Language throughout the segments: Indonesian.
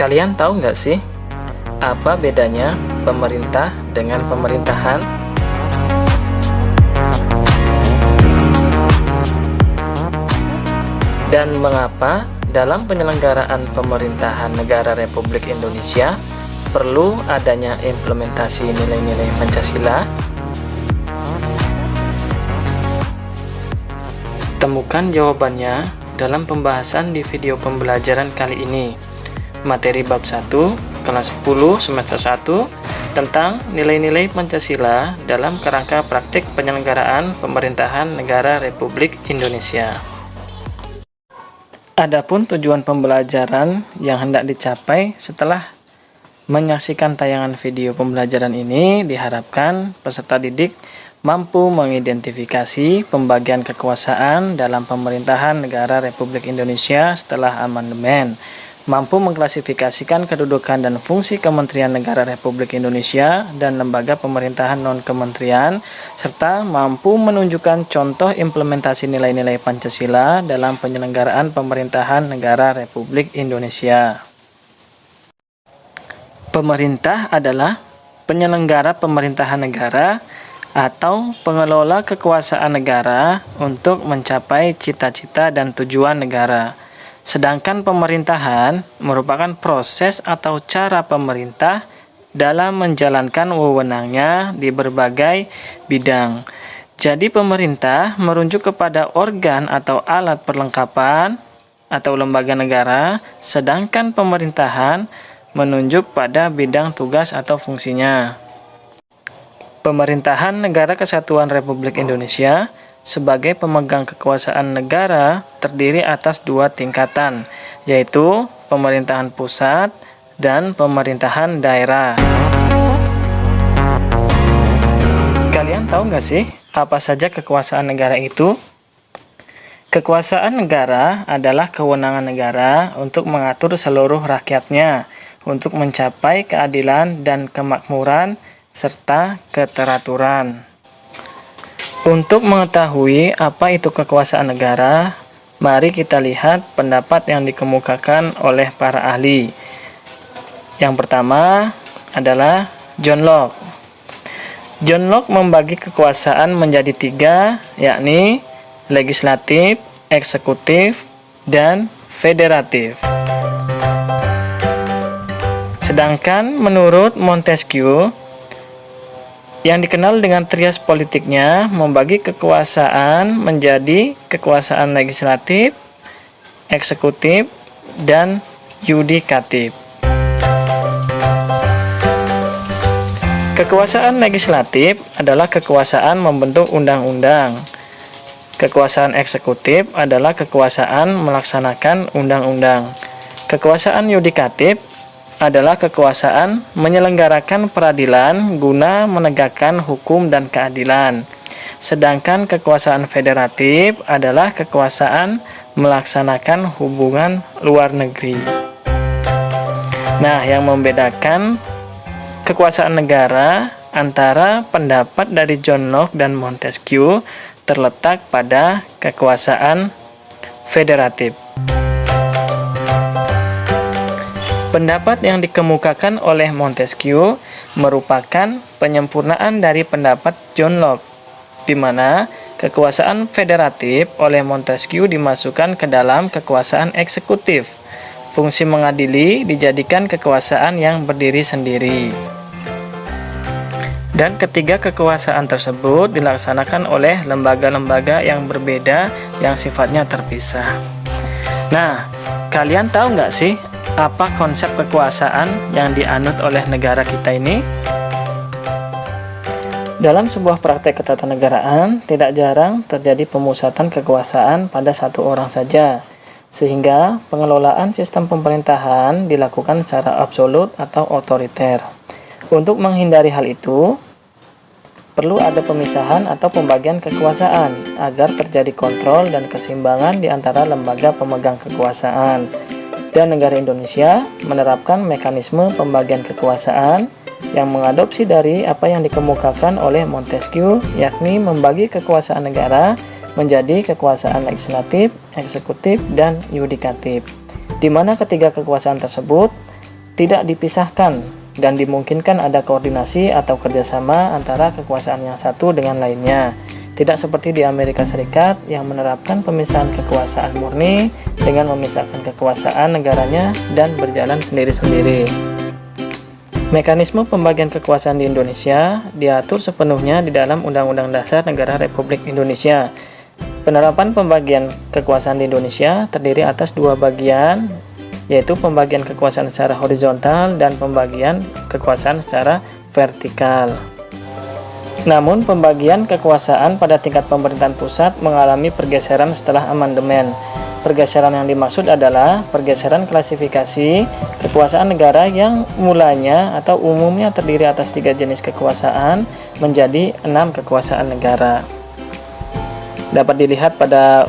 Kalian tahu nggak sih, apa bedanya pemerintah dengan pemerintahan? Dan mengapa dalam penyelenggaraan pemerintahan negara Republik Indonesia perlu adanya implementasi nilai-nilai Pancasila? Temukan jawabannya dalam pembahasan di video pembelajaran kali ini. Materi bab 1, kelas 10 semester 1 tentang nilai-nilai Pancasila dalam kerangka praktik penyelenggaraan pemerintahan negara Republik Indonesia. Adapun tujuan pembelajaran yang hendak dicapai setelah menyaksikan tayangan video pembelajaran ini, diharapkan peserta didik mampu mengidentifikasi pembagian kekuasaan dalam pemerintahan negara Republik Indonesia setelah amandemen, mampu mengklasifikasikan kedudukan dan fungsi Kementerian Negara Republik Indonesia dan lembaga pemerintahan non-kementerian, serta mampu menunjukkan contoh implementasi nilai-nilai Pancasila dalam penyelenggaraan pemerintahan negara Republik Indonesia. Pemerintah adalah penyelenggara pemerintahan negara atau pengelola kekuasaan negara untuk mencapai cita-cita dan tujuan negara. Sedangkan pemerintahan merupakan proses atau cara pemerintah dalam menjalankan wewenangnya di berbagai bidang. Jadi pemerintah merujuk kepada organ atau alat perlengkapan atau lembaga negara, sedangkan pemerintahan menunjuk pada bidang tugas atau fungsinya. Pemerintahan Negara Kesatuan Republik Indonesia sebagai pemegang kekuasaan negara terdiri atas dua tingkatan, yaitu pemerintahan pusat dan pemerintahan daerah. Kalian tahu nggak sih apa saja kekuasaan negara itu? Kekuasaan negara adalah kewenangan negara untuk mengatur seluruh rakyatnya untuk mencapai keadilan dan kemakmuran serta keteraturan. Untuk mengetahui apa itu kekuasaan negara, mari kita lihat pendapat yang dikemukakan oleh para ahli. Yang pertama adalah John Locke. John Locke membagi kekuasaan menjadi tiga, yakni legislatif, eksekutif, dan federatif. Sedangkan menurut Montesquieu, yang dikenal dengan trias politiknya, membagi kekuasaan menjadi kekuasaan legislatif, eksekutif, dan yudikatif. Kekuasaan legislatif adalah kekuasaan membentuk undang-undang. Kekuasaan eksekutif adalah kekuasaan melaksanakan undang-undang. Kekuasaan yudikatif adalah kekuasaan menyelenggarakan peradilan guna menegakkan hukum dan keadilan. Sedangkan kekuasaan federatif adalah kekuasaan melaksanakan hubungan luar negeri. Nah, yang membedakan kekuasaan negara antara pendapat dari John Locke dan Montesquieu terletak pada kekuasaan federatif. Pendapat yang dikemukakan oleh Montesquieu merupakan penyempurnaan dari pendapat John Locke, di mana kekuasaan federatif oleh Montesquieu dimasukkan ke dalam kekuasaan eksekutif. Fungsi mengadili dijadikan kekuasaan yang berdiri sendiri. Dan ketiga kekuasaan tersebut dilaksanakan oleh lembaga-lembaga yang berbeda yang sifatnya terpisah. Nah, kalian tahu nggak sih apa konsep kekuasaan yang dianut oleh negara kita ini? Dalam sebuah praktek ketatanegaraan, tidak jarang terjadi pemusatan kekuasaan pada satu orang saja, sehingga pengelolaan sistem pemerintahan dilakukan secara absolut atau otoriter. Untuk menghindari hal itu, perlu ada pemisahan atau pembagian kekuasaan agar terjadi kontrol dan keseimbangan di antara lembaga pemegang kekuasaan. Dan negara Indonesia menerapkan mekanisme pembagian kekuasaan yang mengadopsi dari apa yang dikemukakan oleh Montesquieu, yakni membagi kekuasaan negara menjadi kekuasaan legislatif, eksekutif, dan yudikatif, di mana ketiga kekuasaan tersebut tidak dipisahkan dan dimungkinkan ada koordinasi atau kerjasama antara kekuasaan yang satu dengan lainnya. Tidak seperti di Amerika Serikat yang menerapkan pemisahan kekuasaan murni dengan memisahkan kekuasaan negaranya dan berjalan sendiri-sendiri. Mekanisme pembagian kekuasaan di Indonesia diatur sepenuhnya di dalam Undang-Undang Dasar Negara Republik Indonesia. Penerapan pembagian kekuasaan di Indonesia terdiri atas dua bagian, yaitu pembagian kekuasaan secara horizontal dan pembagian kekuasaan secara vertikal. Namun, pembagian kekuasaan pada tingkat pemerintahan pusat mengalami pergeseran setelah amandemen. Pergeseran yang dimaksud adalah pergeseran klasifikasi kekuasaan negara yang mulanya atau umumnya terdiri atas 3 jenis kekuasaan menjadi 6 kekuasaan negara. Dapat dilihat pada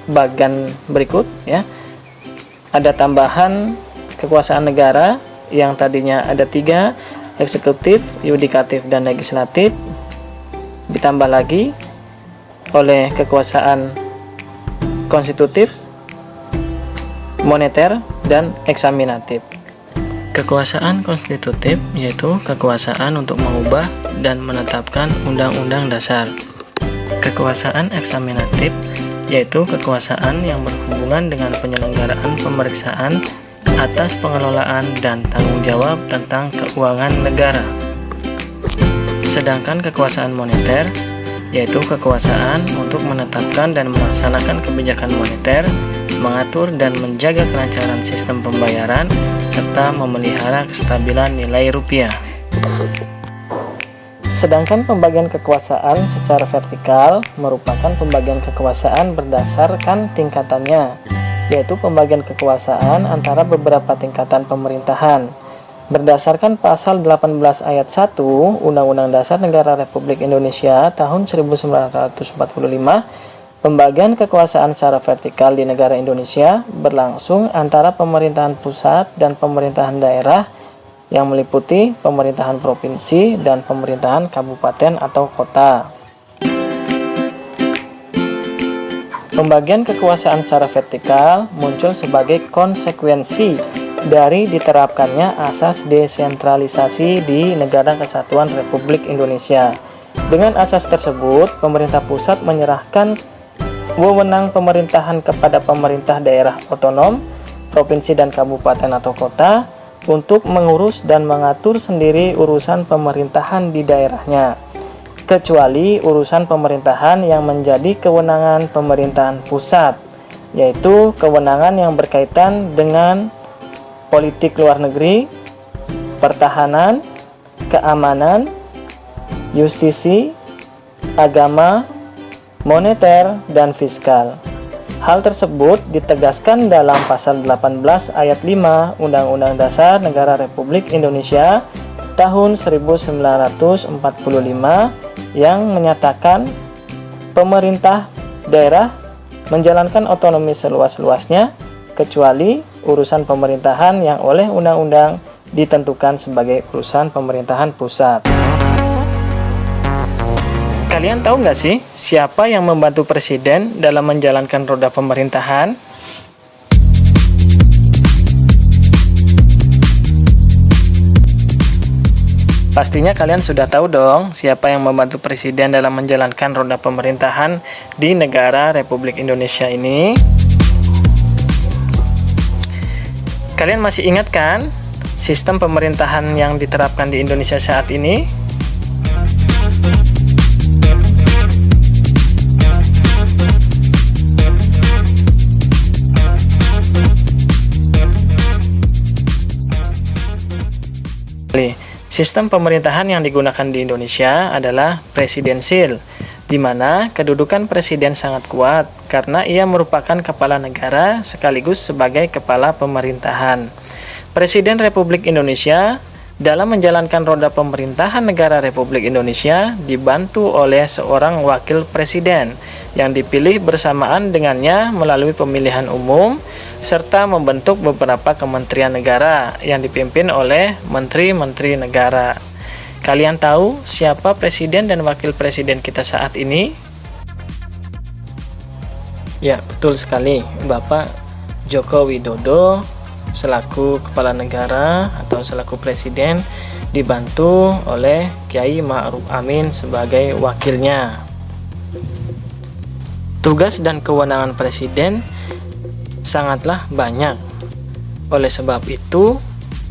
bagian berikut ya. Ada tambahan kekuasaan negara yang tadinya ada 3, eksekutif, yudikatif, dan legislatif, ditambah lagi oleh kekuasaan konstitutif, moneter, dan eksaminatif. Kekuasaan konstitutif yaitu kekuasaan untuk mengubah dan menetapkan undang-undang dasar. Kekuasaan eksaminatif yaitu kekuasaan yang berhubungan dengan penyelenggaraan pemeriksaan atas pengelolaan dan tanggung jawab tentang keuangan negara. Sedangkan kekuasaan moneter yaitu kekuasaan untuk menetapkan dan melaksanakan kebijakan moneter, mengatur dan menjaga kelancaran sistem pembayaran, serta memelihara kestabilan nilai rupiah. Sedangkan pembagian kekuasaan secara vertikal merupakan pembagian kekuasaan berdasarkan tingkatannya, yaitu pembagian kekuasaan antara beberapa tingkatan pemerintahan. Berdasarkan pasal 18 ayat 1 Undang-Undang Dasar Negara Republik Indonesia tahun 1945, pembagian kekuasaan secara vertikal di negara Indonesia berlangsung antara pemerintahan pusat dan pemerintahan daerah yang meliputi pemerintahan provinsi dan pemerintahan kabupaten atau kota. Pembagian kekuasaan secara vertikal muncul sebagai konsekuensi dari diterapkannya asas desentralisasi di Negara Kesatuan Republik Indonesia. Dengan asas tersebut, pemerintah pusat menyerahkan wewenang pemerintahan kepada pemerintah daerah otonom, provinsi dan kabupaten atau kota untuk mengurus dan mengatur sendiri urusan pemerintahan di daerahnya, kecuali urusan pemerintahan yang menjadi kewenangan pemerintahan pusat, yaitu kewenangan yang berkaitan dengan politik luar negeri, pertahanan, keamanan, justisi, agama, moneter, dan fiskal. Hal tersebut ditegaskan dalam pasal 18 ayat 5 Undang-Undang Dasar Negara Republik Indonesia tahun 1945 yang menyatakan pemerintah daerah menjalankan otonomi seluas-luasnya kecuali urusan pemerintahan yang oleh undang-undang ditentukan sebagai urusan pemerintahan pusat. Kalian tahu nggak sih siapa yang membantu presiden dalam menjalankan roda pemerintahan? Pastinya kalian sudah tahu dong siapa yang membantu presiden dalam menjalankan roda pemerintahan di negara Republik Indonesia ini. Kalian masih ingat kan sistem pemerintahan yang diterapkan di Indonesia saat ini? Sistem pemerintahan yang digunakan di Indonesia adalah presidensil, di mana kedudukan presiden sangat kuat karena ia merupakan kepala negara sekaligus sebagai kepala pemerintahan. Presiden Republik Indonesia dalam menjalankan roda pemerintahan negara Republik Indonesia dibantu oleh seorang wakil presiden yang dipilih bersamaan dengannya melalui pemilihan umum serta membentuk beberapa kementerian negara yang dipimpin oleh menteri-menteri negara. Kalian tahu siapa presiden dan wakil presiden kita saat ini? Ya, betul sekali, Bapak Joko Widodo selaku kepala negara atau selaku presiden dibantu oleh Kiai Ma'ruf Amin sebagai wakilnya. Tugas dan kewenangan presiden sangatlah banyak. Oleh sebab itu,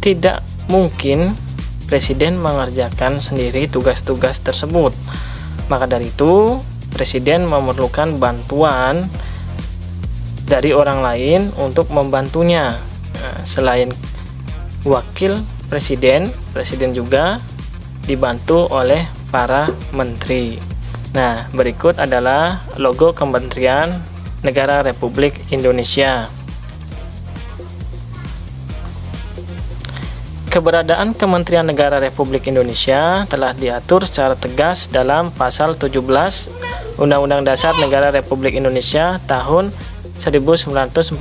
tidak mungkin presiden mengerjakan sendiri tugas-tugas tersebut. Maka dari itu, presiden memerlukan bantuan dari orang lain untuk membantunya. Nah, selain wakil presiden, presiden juga dibantu oleh para menteri. Nah, berikut adalah logo Kementerian Negara Republik Indonesia. Keberadaan Kementerian Negara Republik Indonesia telah diatur secara tegas dalam Pasal 17 Undang-Undang Dasar Negara Republik Indonesia tahun 1945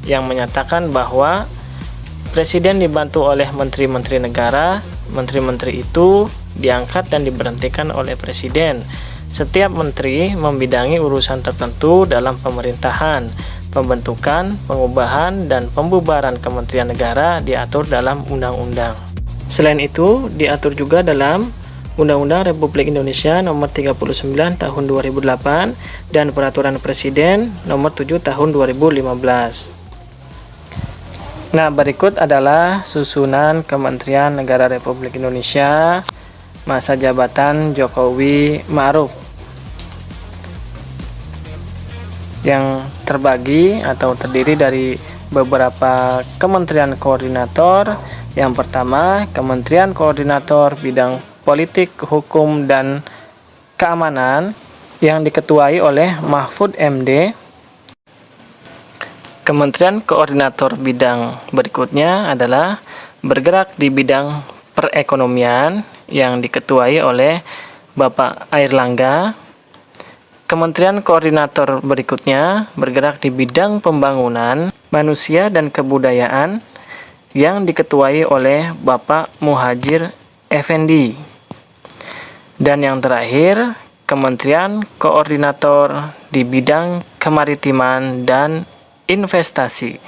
yang menyatakan bahwa Presiden dibantu oleh menteri-menteri negara. Menteri-menteri itu diangkat dan diberhentikan oleh Presiden. Setiap menteri membidangi urusan tertentu dalam pemerintahan. Pembentukan, pengubahan, dan pembubaran kementerian negara diatur dalam undang-undang. Selain itu, diatur juga dalam Undang-Undang Republik Indonesia Nomor 39 Tahun 2008 dan Peraturan Presiden Nomor 7 Tahun 2015. Nah, berikut adalah susunan Kementerian Negara Republik Indonesia masa jabatan Jokowi Ma'ruf yang terbagi atau terdiri dari beberapa kementerian koordinator. Yang pertama, Kementerian Koordinator Bidang Politik, Hukum, dan Keamanan yang diketuai oleh Mahfud MD. Kementerian Koordinator bidang berikutnya adalah bergerak di bidang perekonomian yang diketuai oleh Bapak Airlangga. Kementerian Koordinator berikutnya bergerak di bidang pembangunan manusia dan kebudayaan yang diketuai oleh Bapak Muhadjir Effendi. Dan yang terakhir, Kementerian Koordinator di bidang kemaritiman dan investasi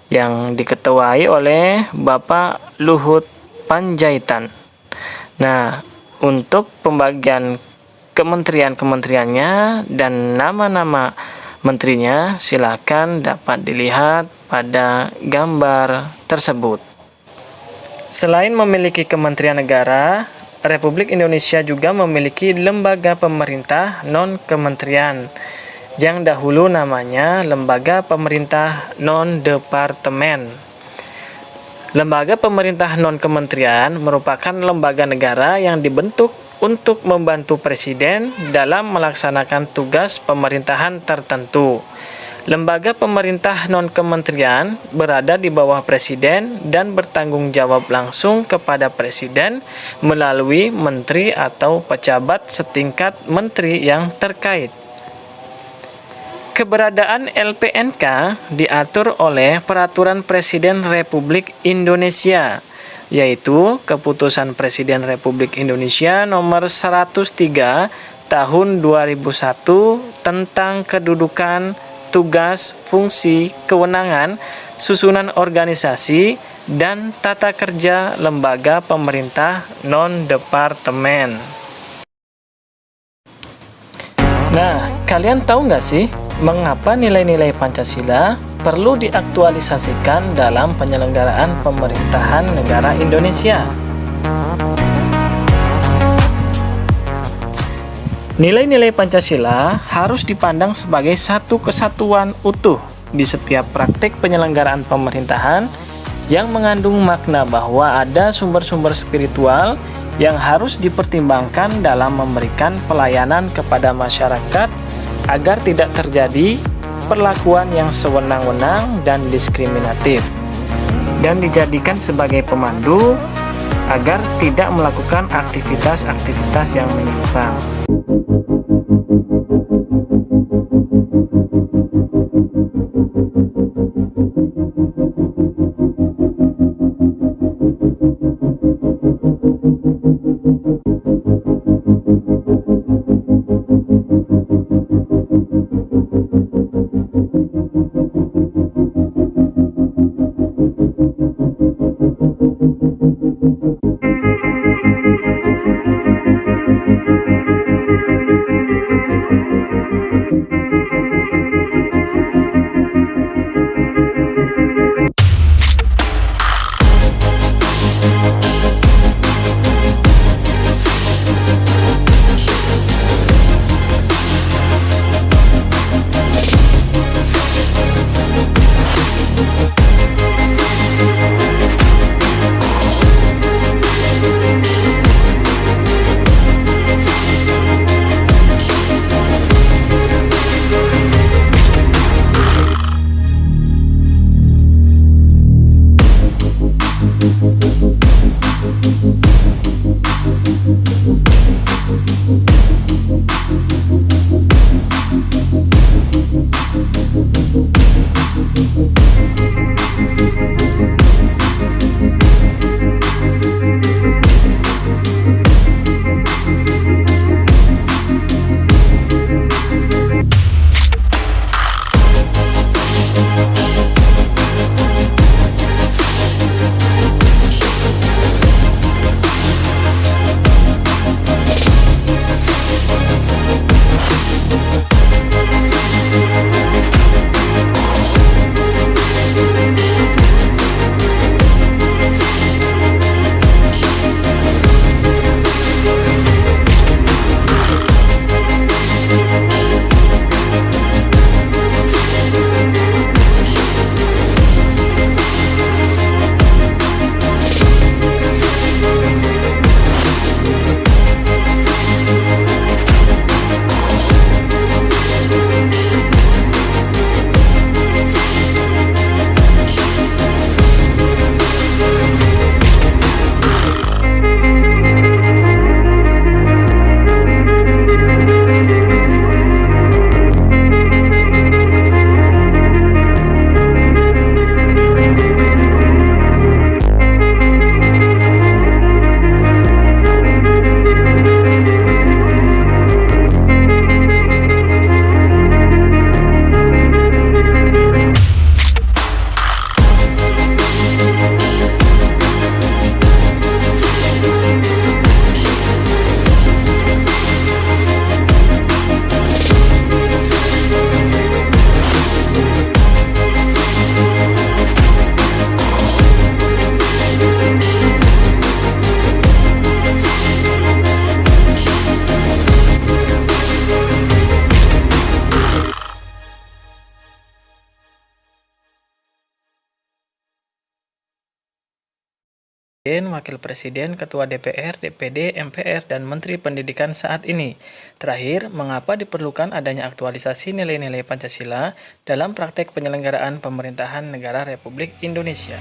yang diketuai oleh Bapak Luhut Panjaitan. Nah, untuk pembagian kementerian-kementeriannya dan nama-nama menterinya silakan dapat dilihat pada gambar tersebut. Selain memiliki kementerian negara, Republik Indonesia juga memiliki lembaga pemerintah non-kementerian yang dahulu namanya Lembaga Pemerintah Non-Departemen. Lembaga pemerintah non-kementerian merupakan lembaga negara yang dibentuk untuk membantu Presiden dalam melaksanakan tugas pemerintahan tertentu. Lembaga pemerintah non-kementerian berada di bawah Presiden dan bertanggung jawab langsung kepada Presiden melalui menteri atau pejabat setingkat menteri yang terkait. Keberadaan LPNK diatur oleh Peraturan Presiden Republik Indonesia, yaitu Keputusan Presiden Republik Indonesia Nomor 103 Tahun 2001 tentang kedudukan, tugas, fungsi, kewenangan, susunan organisasi, dan tata kerja lembaga pemerintah non-departemen. Nah, kalian tahu nggak sih mengapa nilai-nilai Pancasila perlu diaktualisasikan dalam penyelenggaraan pemerintahan negara Indonesia? Nilai-nilai Pancasila harus dipandang sebagai satu kesatuan utuh di setiap praktik penyelenggaraan pemerintahan yang mengandung makna bahwa ada sumber-sumber spiritual yang harus dipertimbangkan dalam memberikan pelayanan kepada masyarakat agar tidak terjadi perlakuan yang sewenang-wenang dan diskriminatif, dan dijadikan sebagai pemandu agar tidak melakukan aktivitas-aktivitas yang menyimpang. Presiden, Wakil Presiden, Ketua DPR, DPD, MPR, dan Menteri Pendidikan saat ini. Terakhir, mengapa diperlukan adanya aktualisasi nilai-nilai Pancasila dalam praktek penyelenggaraan pemerintahan negara Republik Indonesia?